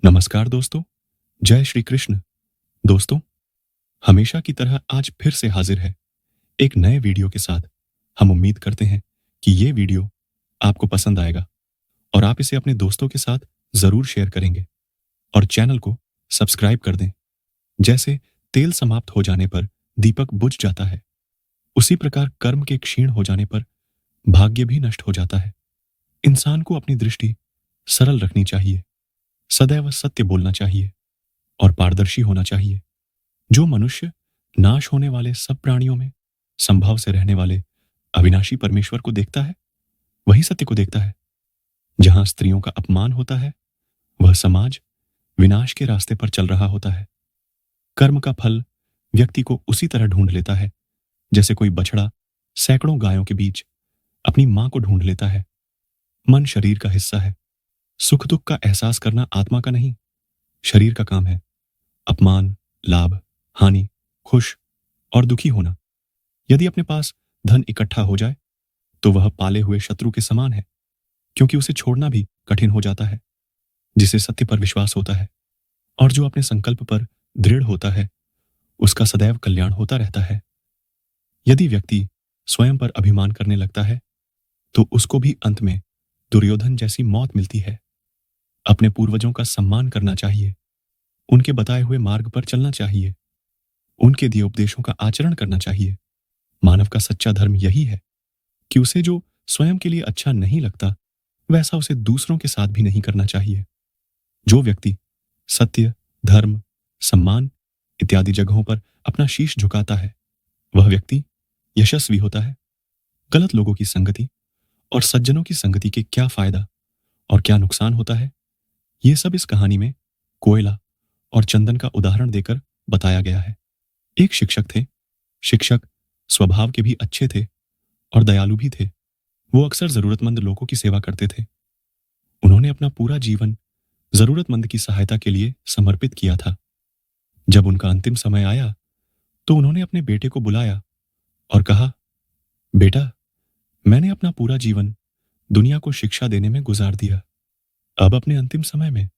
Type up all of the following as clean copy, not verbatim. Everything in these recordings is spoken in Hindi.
नमस्कार दोस्तों, जय श्री कृष्ण। दोस्तों, हमेशा की तरह आज फिर से हाजिर है एक नए वीडियो के साथ। हम उम्मीद करते हैं कि ये वीडियो आपको पसंद आएगा और आप इसे अपने दोस्तों के साथ ज़रूर शेयर करेंगे और चैनल को सब्सक्राइब कर दें। जैसे तेल समाप्त हो जाने पर दीपक बुझ जाता है, उसी प्रकार कर्म के क्षीण हो जाने पर भाग्य भी नष्ट हो जाता है। इंसान को अपनी दृष्टि सरल रखनी चाहिए, सदैव सत्य बोलना चाहिए और पारदर्शी होना चाहिए। जो मनुष्य नाश होने वाले सब प्राणियों में संभाव से रहने वाले अविनाशी परमेश्वर को देखता है, वही सत्य को देखता है। जहां स्त्रियों का अपमान होता है, वह समाज विनाश के रास्ते पर चल रहा होता है। कर्म का फल व्यक्ति को उसी तरह ढूंढ लेता है जैसे कोई बछड़ा सैकड़ों गायों के बीच अपनी मां को ढूंढ लेता है। मन शरीर का हिस्सा है। सुख दुख का एहसास करना आत्मा का नहीं, शरीर का काम है। अपमान, लाभ, हानि, खुश और दुखी होना, यदि अपने पास धन इकट्ठा हो जाए तो वह पाले हुए शत्रु के समान है, क्योंकि उसे छोड़ना भी कठिन हो जाता है। जिसे सत्य पर विश्वास होता है और जो अपने संकल्प पर दृढ़ होता है, उसका सदैव कल्याण होता रहता है। यदि व्यक्ति स्वयं पर अभिमान करने लगता है तो उसको भी अंत में दुर्योधन जैसी मौत मिलती है। अपने पूर्वजों का सम्मान करना चाहिए, उनके बताए हुए मार्ग पर चलना चाहिए, उनके दिए उपदेशों का आचरण करना चाहिए। मानव का सच्चा धर्म यही है कि उसे जो स्वयं के लिए अच्छा नहीं लगता, वैसा उसे दूसरों के साथ भी नहीं करना चाहिए। जो व्यक्ति सत्य, धर्म, सम्मान इत्यादि जगहों पर अपना शीश झुकाता है, वह व्यक्ति यशस्वी होता है। गलत लोगों की संगति और सज्जनों की संगति के क्या फायदा और क्या नुकसान होता है, ये सब इस कहानी में कोयला और चंदन का उदाहरण देकर बताया गया है। एक शिक्षक थे। शिक्षक स्वभाव के भी अच्छे थे और दयालु भी थे। वो अक्सर जरूरतमंद लोगों की सेवा करते थे। उन्होंने अपना पूरा जीवन जरूरतमंद की सहायता के लिए समर्पित किया था। जब उनका अंतिम समय आया तो उन्होंने अपने बेटे को बुलाया और कहा, बेटा, मैंने अपना पूरा जीवन दुनिया को शिक्षा देने में गुजार दिया। अब अपने अंतिम समय में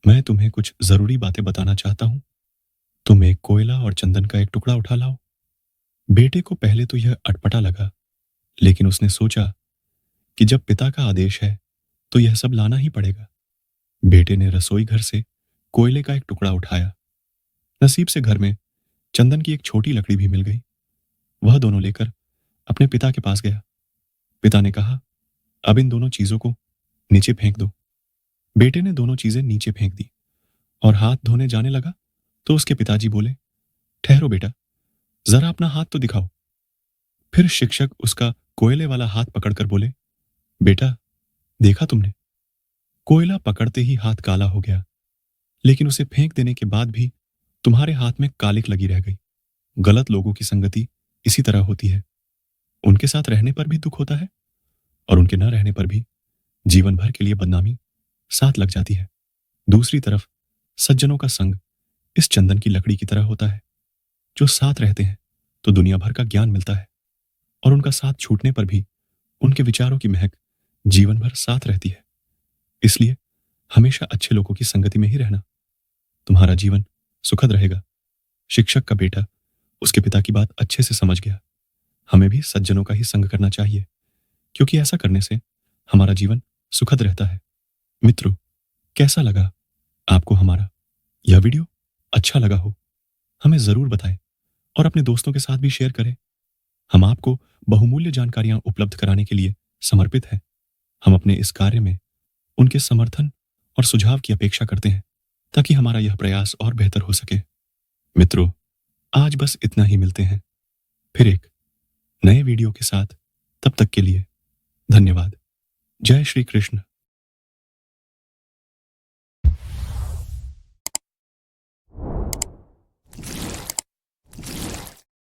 मैं तुम्हें कुछ जरूरी बातें बताना चाहता हूं। तुम एक कोयला और चंदन का एक टुकड़ा उठा लाओ। बेटे को पहले तो यह अटपटा लगा, लेकिन उसने सोचा कि जब पिता का आदेश है तो यह सब लाना ही पड़ेगा। बेटे ने रसोई घर से कोयले का एक टुकड़ा उठाया। नसीब से घर में चंदन की एक छोटी लकड़ी भी मिल गई। वह दोनों लेकर अपने पिता के पास गया। पिता ने कहा, अब इन दोनों चीजों को नीचे फेंक दो। बेटे ने दोनों चीजें नीचे फेंक दी और हाथ धोने जाने लगा तो उसके पिताजी बोले, ठहरो बेटा, जरा अपना हाथ तो दिखाओ। फिर शिक्षक उसका कोयले वाला हाथ पकड़कर बोले, बेटा, देखा तुमने? कोयला पकड़ते ही हाथ काला हो गया, लेकिन उसे फेंक देने के बाद भी तुम्हारे हाथ में कालिक लगी रह गई। गलत लोगों की संगति इसी तरह होती है। उनके साथ रहने पर भी दुख होता है और उनके न रहने पर भी जीवन भर के लिए बदनामी साथ लग जाती है। दूसरी तरफ सज्जनों का संग इस चंदन की लकड़ी की तरह होता है। जो साथ रहते हैं तो दुनिया भर का ज्ञान मिलता है और उनका साथ छूटने पर भी उनके विचारों की महक जीवन भर साथ रहती है। इसलिए हमेशा अच्छे लोगों की संगति में ही रहना। तुम्हारा जीवन सुखद रहेगा। शिक्षक का बेटा उसके पिता की बात अच्छे से समझ गया। हमें भी सज्जनों का ही संग करना चाहिए, क्योंकि ऐसा करने से हमारा जीवन सुखद रहता है। मित्रों, कैसा लगा आपको हमारा यह वीडियो? अच्छा लगा हो हमें जरूर बताएं और अपने दोस्तों के साथ भी शेयर करें। हम आपको बहुमूल्य जानकारियां उपलब्ध कराने के लिए समर्पित हैं। हम अपने इस कार्य में उनके समर्थन और सुझाव की अपेक्षा करते हैं, ताकि हमारा यह प्रयास और बेहतर हो सके। मित्रों, आज बस इतना ही। मिलते हैं फिर एक नए वीडियो के साथ। तब तक के लिए धन्यवाद। जय श्री कृष्ण।